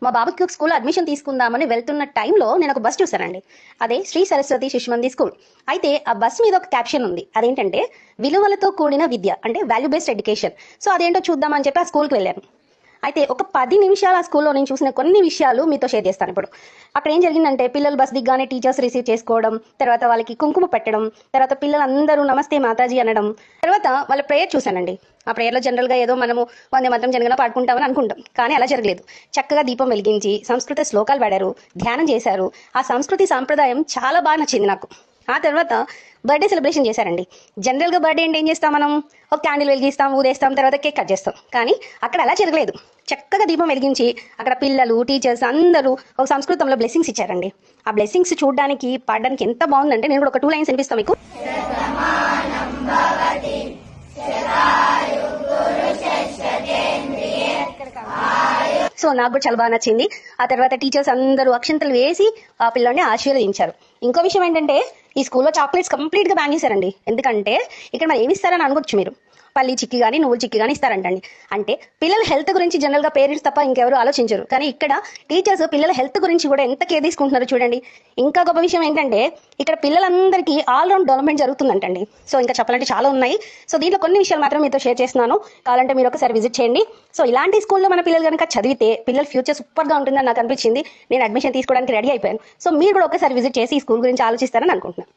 మా బాబుకి ఒక స్కూల్లో అడ్మిషన్ తీసుకుందామని వెళ్తున్న టైంలో నేను ఒక బస్ చూశానండి. అదే శ్రీ సరస్వతి శిశుమంది స్కూల్. అయితే ఆ బస్ మీద ఒక క్యాప్షన్ ఉంది. అదేంటంటే విలువలతో కూడిన విద్య, అంటే వాల్యూ బేస్డ్ ఎడ్యుకేషన్. సో అదేంటో చూద్దామని చెప్పి ఆ స్కూల్కి వెళ్ళాను. అయితే ఒక 10 నిమిషాలు ఆ స్కూల్లో నేను చూసిన కొన్ని విషయాలు మీతో షేర్ చేస్తాను ఇప్పుడు. అక్కడ ఏం జరిగిందంటే పిల్లలు బస్ దిగ్గానే టీచర్స్ రిసీవ్ చేసుకోవడం, తర్వాత వాళ్ళకి కుంకుమ పెట్టడం, తర్వాత పిల్లలందరూ నమస్తే మాతాజీ అనడం, తర్వాత వాళ్ళ ప్రేయర్ చూశానండి. ఆ ప్రేయర్లో జనరల్గా ఏదో మనము వందే మాత్రం జనగణ పాడుకుంటామని అనుకుంటాం, కానీ అలా జరగలేదు. చక్కగా దీపం వెలిగించి సంస్కృత శ్లోకాలు పాడారు, ధ్యానం చేశారు. ఆ సంస్కృతి సాంప్రదాయం చాలా బాగా నచ్చింది నాకు. ఆ తర్వాత బర్త్డే సెలబ్రేషన్ చేశారండి. జనరల్గా బర్త్డే అంటే ఏం చేస్తాం, మనం ఒక క్యాండిల్ వెలిగిస్తాం, ఊదేస్తాం, తర్వాత కేక్ కట్ చేస్తాం. కానీ అక్కడ అలా జరగలేదు. చక్కగా దీపం వెలిగించి అక్కడ పిల్లలు, టీచర్స్ అందరూ ఒక సంస్కృతంలో బ్లెస్సింగ్స్ ఇచ్చారండి. ఆ బ్లెస్సింగ్స్ చూడడానికి పాడడానికి ఎంత బాగుందంటే నేను కూడా ఒక 2 లైన్స్ వినిపిస్తాను మీకు. సో నాకు కూడా చాలా బాగా నచ్చింది. ఆ తర్వాత టీచర్స్ అందరూ అక్షంతలు వేసి ఆ పిల్లని ఆశీర్వదించారు. ఇంకో విషయం ఏంటంటే ఈ స్కూల్లో చాక్లెట్స్ కంప్లీట్గా బ్యాన్ చేశారండి. ఎందుకంటే ఇక్కడ మరి ఏమి ఇస్తారని అనుకోవచ్చు మీరు, పల్లి చిక్కి కానీ నువ్వులు చిక్కి కానీ ఇస్తారంటండి. అంటే పిల్లల హెల్త్ గురించి జనరల్గా పేరెంట్స్ తప్ప ఇంకెవరు ఆలోచించరు, కానీ ఇక్కడ టీచర్స్ పిల్లల హెల్త్ గురించి కూడా ఎంత కేర్ తీసుకుంటున్నారో చూడండి. ఇంకా గొప్ప విషయం ఏంటంటే ఇక్కడ పిల్లలందరికీ ఆల్రౌండ్ డెవలప్మెంట్ జరుగుతుందంటండి. సో ఇంకా చెప్పాలంటే చాలా ఉన్నాయి. సో దీంట్లో కొన్ని విషయాలు మాత్రం మీతో షేర్ చేస్తున్నాను, కావాలంటే మీరు ఒకసారి విజిట్ చేయండి. సో ఇలాంటి స్కూల్లో మన పిల్లలు కనుక చదివితే పిల్లల ఫ్యూచర్ సూపర్గా ఉంటుందని నాకు అనిపించింది. నేను అడ్మిషన్ తీసుకోవడానికి రెడీ అయిపోయాను. సో మీరు కూడా ఒకసారి విజిట్ చేసి ఈ స్కూల్ గురించి ఆలోచిస్తారని అనుకుంటున్నాను.